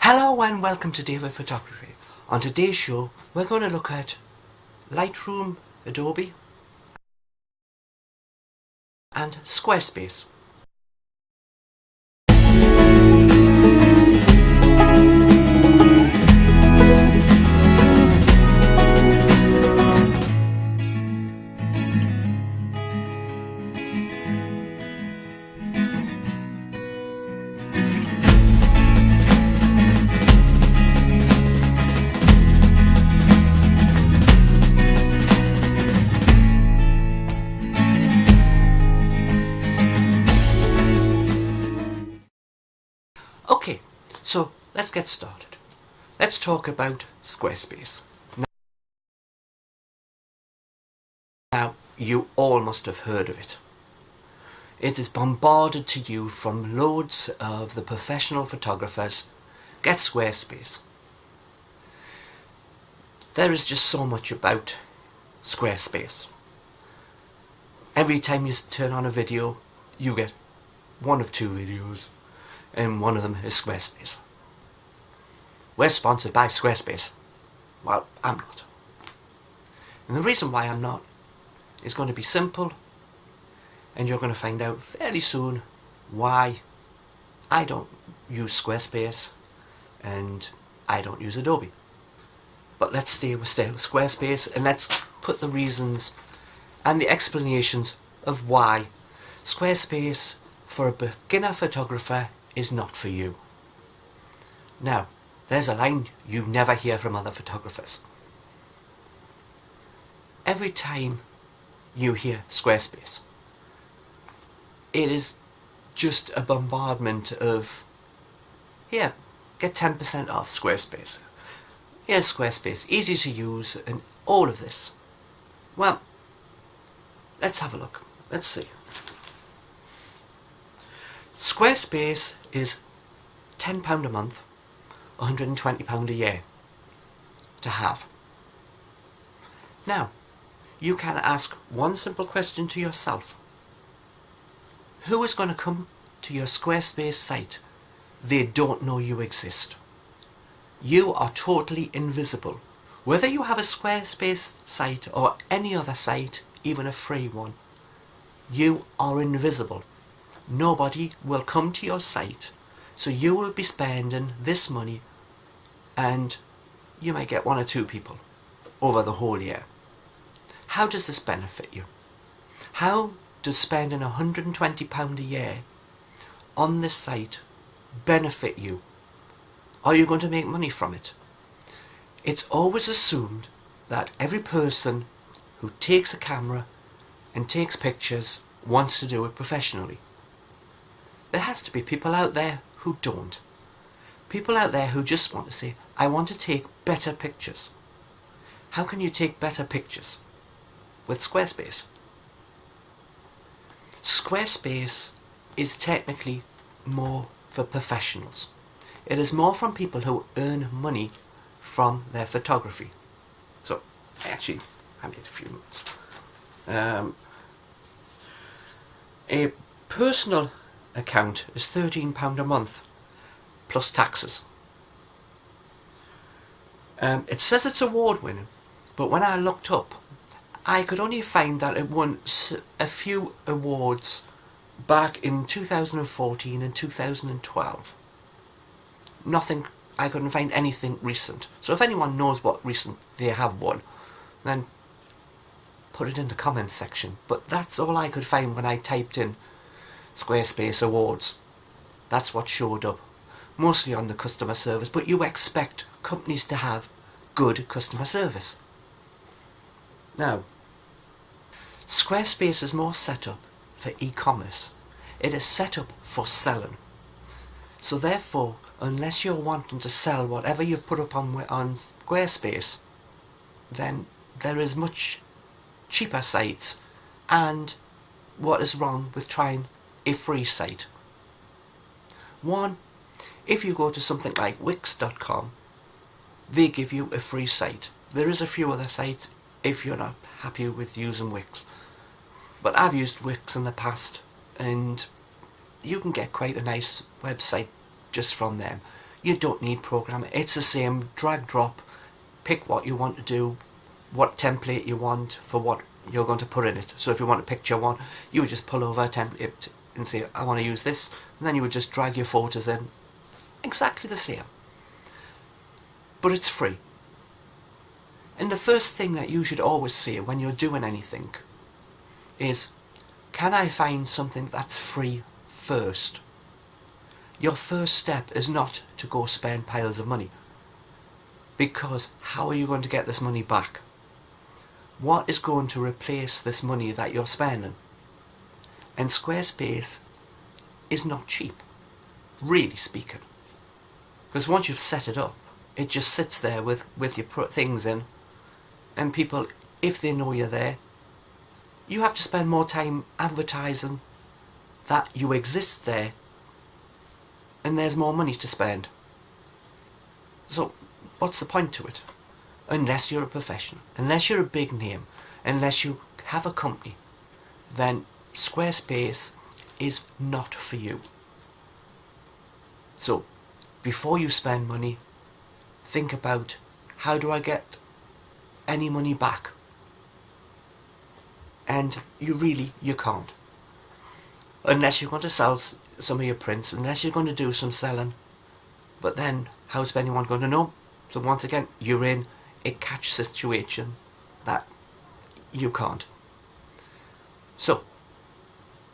Hello and welcome to David Photography. On today's show we're going to look at Lightroom, Adobe and Squarespace. Okay, so let's get started. Let's talk about Squarespace. Now, you all must have heard of it. It is bombarded to you from loads of the professional photographers. Get Squarespace. There is just so much about Squarespace. Every time you turn on a video, you get one of two videos, and one of them is Squarespace. We're sponsored by Squarespace. Well, I'm not. And the reason why I'm not is going to be simple, and you're going to find out fairly soon why I don't use Squarespace and I don't use Adobe. But let's stay with Squarespace, and let's put the reasons and the explanations of why Squarespace for a beginner photographer is not for you. Now, there's a line you never hear from other photographers. Every time you hear Squarespace, it is just a bombardment of, here, get 10% off Squarespace. Here's Squarespace, easy to use, and all of this. Well, let's have a look. Let's see. Squarespace is £10 a month, £120 a year to have. Now, you can ask one simple question to yourself. Who is going to come to your Squarespace site? They don't know you exist. You are totally invisible. Whether you have a Squarespace site or any other site, even a free one, you are invisible. Nobody will come to your site, so you will be spending this money, and you might get one or two people over the whole year. How does this benefit you? How does spending £120 a year on this site benefit you? Are you going to make money from it? It's always assumed that every person who takes a camera and takes pictures wants to do it professionally. There has to be people out there who don't. People out there who just want to say, I want to take better pictures. How can you take better pictures? With Squarespace. Squarespace is technically more for professionals. It is more from people who earn money from their photography. So, I made a few notes. A personal account is £13 a month plus taxes. It says it's award winning, but when I looked up, I could only find that it won a few awards back in 2014 and 2012. Nothing, I couldn't find anything recent. So if anyone knows what recent they have won, then put it in the comments section. But that's all I could find when I typed in Squarespace awards. That's what showed up. Mostly on the customer service, but you expect companies to have good customer service. Now, Squarespace is more set up for e-commerce. It is set up for selling. So therefore, unless you're wanting to sell whatever you've put up on Squarespace, then there is much cheaper sites. And what is wrong with trying a free site? One, if you go to something like Wix.com, they give you a free site. There is a few other sites if you're not happy with using Wix. But I've used Wix in the past, and you can get quite a nice website just from them. You don't need programming. It's the same, drag drop, pick what you want to do, what template you want for what you're going to put in it. So if you want a picture one, you would just pull over a template and say, I want to use this, and then you would just drag your photos in. Exactly the same. But it's free. And the first thing that you should always say when you're doing anything is, can I find something that's free first? Your first step is not to go spend piles of money. Because how are you going to get this money back? What is going to replace this money that you're spending? And Squarespace is not cheap, really speaking. Because once you've set it up, it just sits there with your things in, and people, if they know you're there, you have to spend more time advertising that you exist there, and there's more money to spend. So what's the point to it? Unless you're a professional, unless you're a big name, unless you have a company, then Squarespace is not for you. So before you spend money, think about, how do I get any money back? And you can't. Unless you're going to sell some of your prints, unless you're going to do some selling. But then, how's anyone going to know? So once again, you're in a catch situation that you can't. So,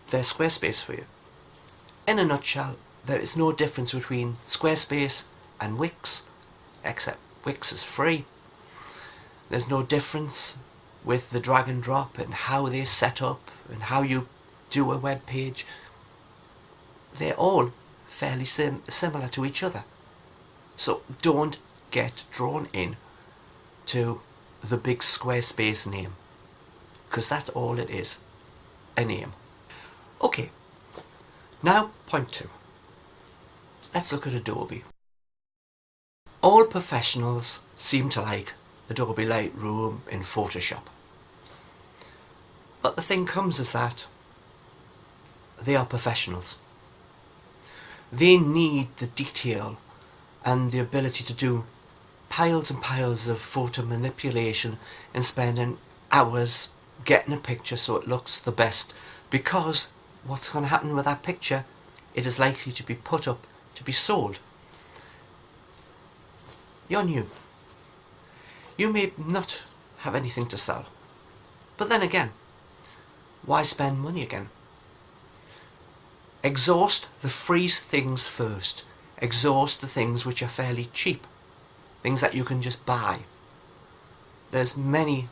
there's Squarespace for you. In a nutshell, there is no difference between Squarespace and Wix, except Wix is free. There's no difference with the drag and drop and how they set up and how you do a web page. They're all fairly similar to each other. So don't get drawn in to the big Squarespace name, because that's all it is, a name. Okay, now point 2. Let's look at Adobe. All professionals seem to like Adobe Lightroom and Photoshop. But the thing comes is that they are professionals. They need the detail and the ability to do piles and piles of photo manipulation and spending hours getting a picture so it looks the best, because what's going to happen with that picture, it is likely to be put up to be sold. You're new. You may not have anything to sell, but then again, why spend money again? Exhaust the free things first. Exhaust the things which are fairly cheap. Things that you can just buy. There's many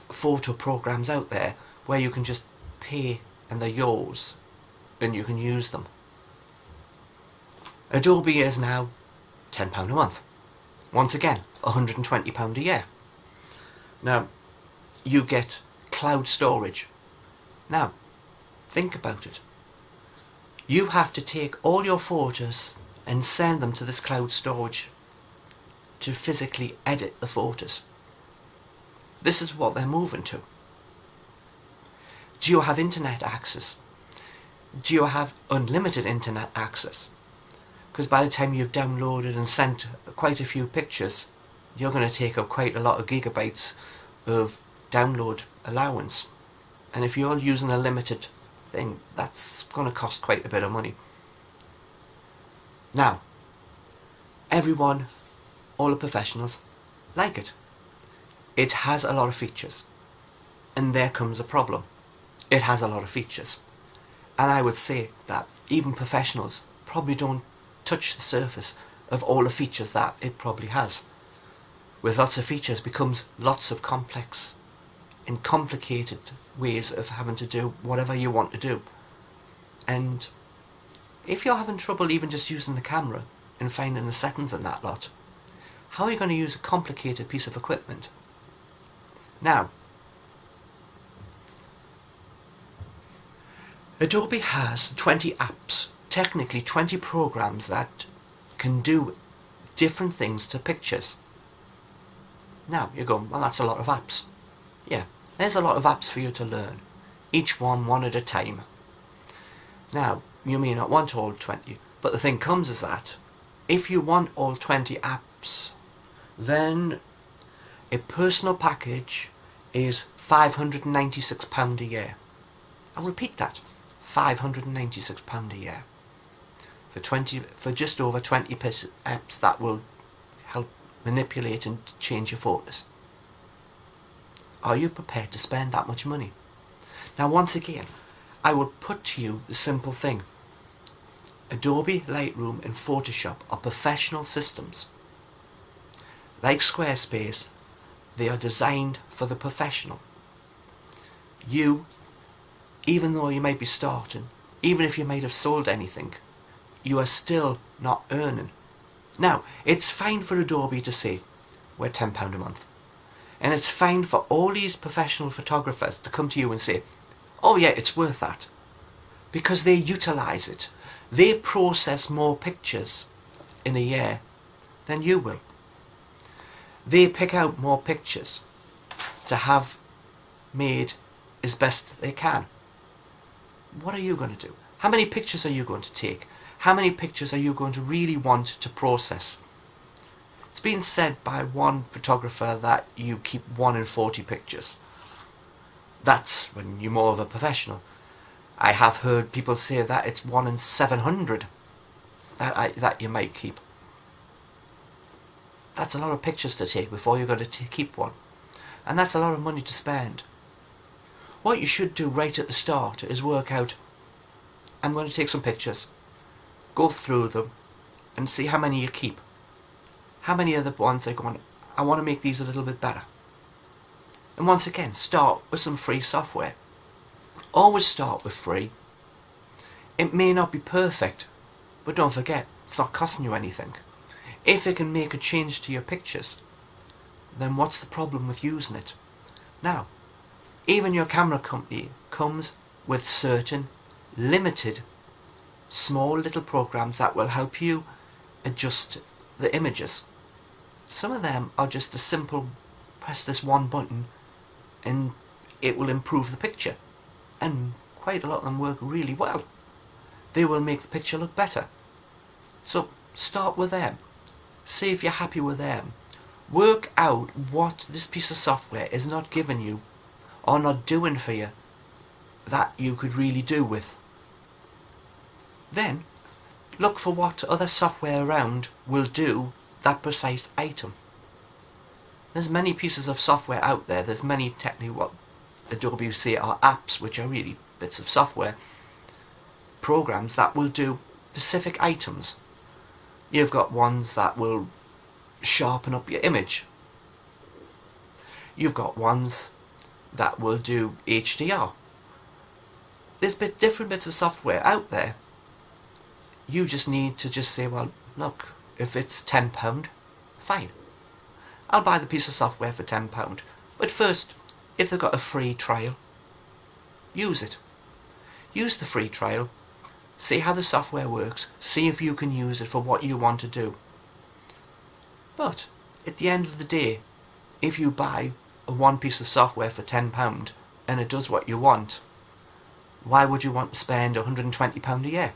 photo programs out there where you can just pay and they're yours and you can use them. Adobe is now £10 a month. Once again, £120 a year. Now, you get cloud storage. Now, think about it. You have to take all your photos and send them to this cloud storage to physically edit the photos. This is what they're moving to. Do you have internet access? Do you have unlimited internet access? Because by the time you've downloaded and sent quite a few pictures, you're going to take up quite a lot of gigabytes of download allowance. And if you're using a limited thing, that's going to cost quite a bit of money. Now, everyone, all the professionals, like it. It has a lot of features. And there comes a problem. It has a lot of features. And I would say that even professionals probably don't touch the surface of all the features that it probably has. With lots of features becomes lots of complex and complicated ways of having to do whatever you want to do. And if you're having trouble even just using the camera and finding the settings and that lot, how are you going to use a complicated piece of equipment? Now, Adobe has 20 apps, technically 20 programs that can do different things to pictures. Now, you're going, well, that's a lot of apps. Yeah, there's a lot of apps for you to learn, each one at a time. Now, you may not want all 20, but the thing comes is that If you want all 20 apps, then a personal package is £596 a year. I'll repeat that, £596 a year for just over 20 apps that will help manipulate and change your photos. Are you prepared to spend that much money? Now, once again, I will put to you the simple thing. Adobe, Lightroom and Photoshop are professional systems. Like Squarespace, they are designed for the professional. You, even though you might be starting, even if you might have sold anything, you are still not earning. Now, it's fine for Adobe to say, we're £10 a month. And it's fine for all these professional photographers to come to you and say, oh yeah, it's worth that. Because they utilise it. They process more pictures in a year than you will. They pick out more pictures to have made as best they can. What are you going to do? How many pictures are you going to take? How many pictures are you going to really want to process? It's been said by one photographer that you keep 1 in 40 pictures. That's when you're more of a professional. I have heard people say that it's 1 in 700 that you might keep. That's a lot of pictures to take before you're going to keep one. And that's a lot of money to spend. What you should do right at the start is work out, I'm going to take some pictures, go through them and see how many you keep. How many of the ones are going, I want to make these a little bit better. And once again, start with some free software. Always start with free. It may not be perfect, but don't forget, it's not costing you anything. If it can make a change to your pictures, then what's the problem with using it? Now, even your camera company comes with certain limited, small little programs that will help you adjust the images. Some of them are just a simple press this one button and it will improve the picture. And quite a lot of them work really well. They will make the picture look better. So start with them. See if you're happy with them. Work out what this piece of software is not giving you or not doing for you that you could really do with. Then look for what other software around will do that precise item. There's many pieces of software out there. There's many technically what Adobe say are apps, which are really bits of software, programs that will do specific items. You've got ones that will sharpen up your image. You've got ones that will do HDR. There's different bits of software out there. You just need to just say, well, look, if it's £10, fine. I'll buy the piece of software for £10. But first, if they've got a free trial, use it. Use the free trial. See how the software works. See if you can use it for what you want to do. But at the end of the day, if you buy one piece of software for £10 and it does what you want, why would you want to spend £120 a year?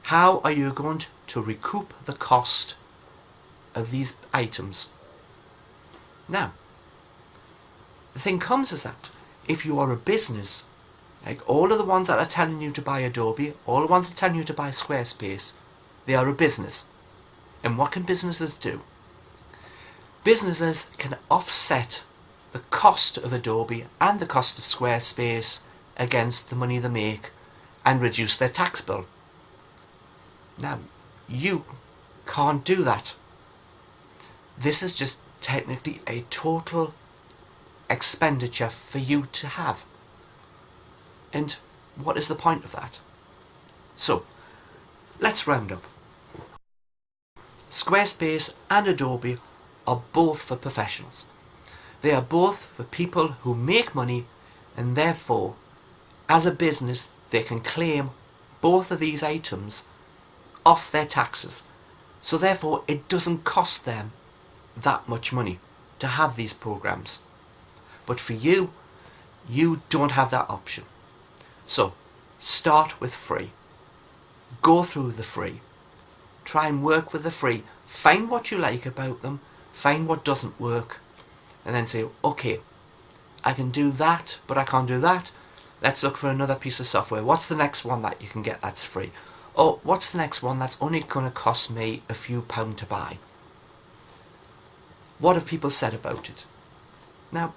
How are you going to recoup the cost of these items? Now, the thing comes is that if you are a business, like all of the ones that are telling you to buy Adobe, all the ones that are telling you to buy Squarespace, they are a business. And what can businesses do? Businesses can offset the cost of Adobe and the cost of Squarespace against the money they make and reduce their tax bill. Now, you can't do that. This is just technically a total expenditure for you to have. And what is the point of that? So, let's round up. Squarespace and Adobe are both for professionals. They are both for people who make money, and therefore, as a business, they can claim both of these items off their taxes. So therefore, it doesn't cost them that much money to have these programs. But for you, you don't have that option. So, start with free. Go through the free. try and work with the free. Find what you like about them, find what doesn't work, and then say, okay, I can do that, but I can't do that. Let's look for another piece of software. What's the next one that you can get that's free? Or what's the next one that's only going to cost me a few pound to buy? What have people said about it? Now,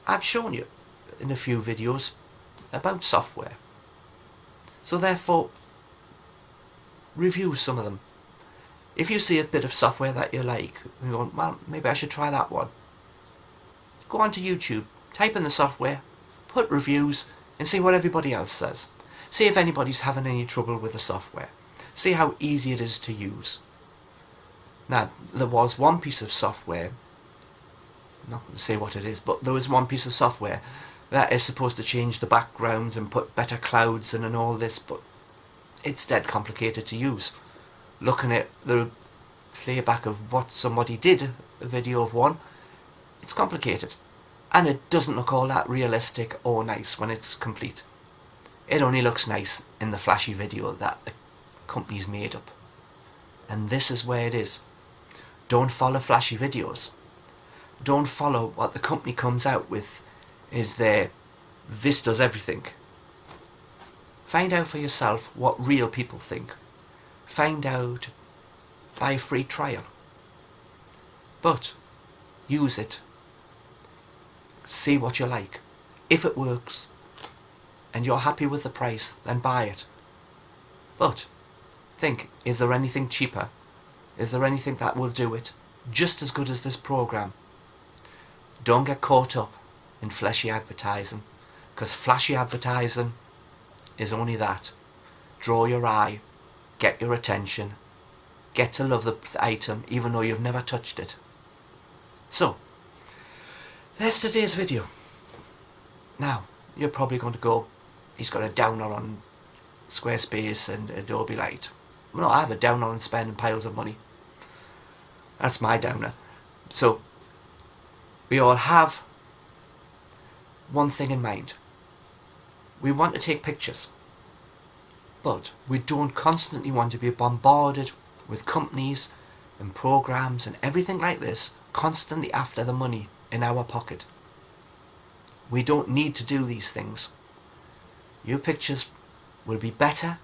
I've shown you in a few videos about software. So therefore, review some of them. If you see a bit of software that you like, and you're going, well, maybe I should try that one. Go onto YouTube, type in the software, put reviews, and see what everybody else says. See if anybody's having any trouble with the software. See how easy it is to use. Now, there was one piece of software, I'm not going to say what it is, but there was one piece of software that is supposed to change the backgrounds and put better clouds in and all this, but it's dead complicated to use. Looking at the playback of what somebody did, a video of one, it's complicated. And it doesn't look all that realistic or nice when it's complete. It only looks nice in the flashy video that the company's made up. And this is where it is. Don't follow flashy videos. Don't follow what the company comes out with is this does everything. Find out for yourself what real people think. Find out by a free trial. But use it. See what you like. If it works and you're happy with the price, then buy it. But think, is there anything cheaper? Is there anything that will do it just as good as this program? Don't get caught up in flashy advertising, because flashy advertising is only that. Draw your eye, get your attention, get to love the item even though you've never touched it. So, there's today's video. Now, you're probably going to go, he's got a downer on Squarespace and Adobe Light. No, I have a downer on spending piles of money. That's my downer. So, we all have one thing in mind. We want to take pictures. But we don't constantly want to be bombarded with companies and programs and everything like this constantly after the money in our pocket. We don't need to do these things. Your pictures will be better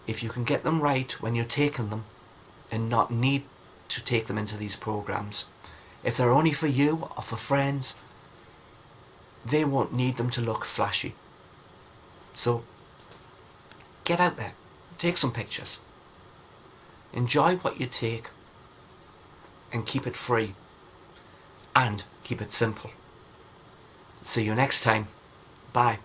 if you can get them right when you're taking them and not need to take them into these programs. If they're only for you or for friends, they won't need them to look flashy. So get out there, take some pictures, enjoy what you take and keep it free and keep it simple. See you next time. Bye.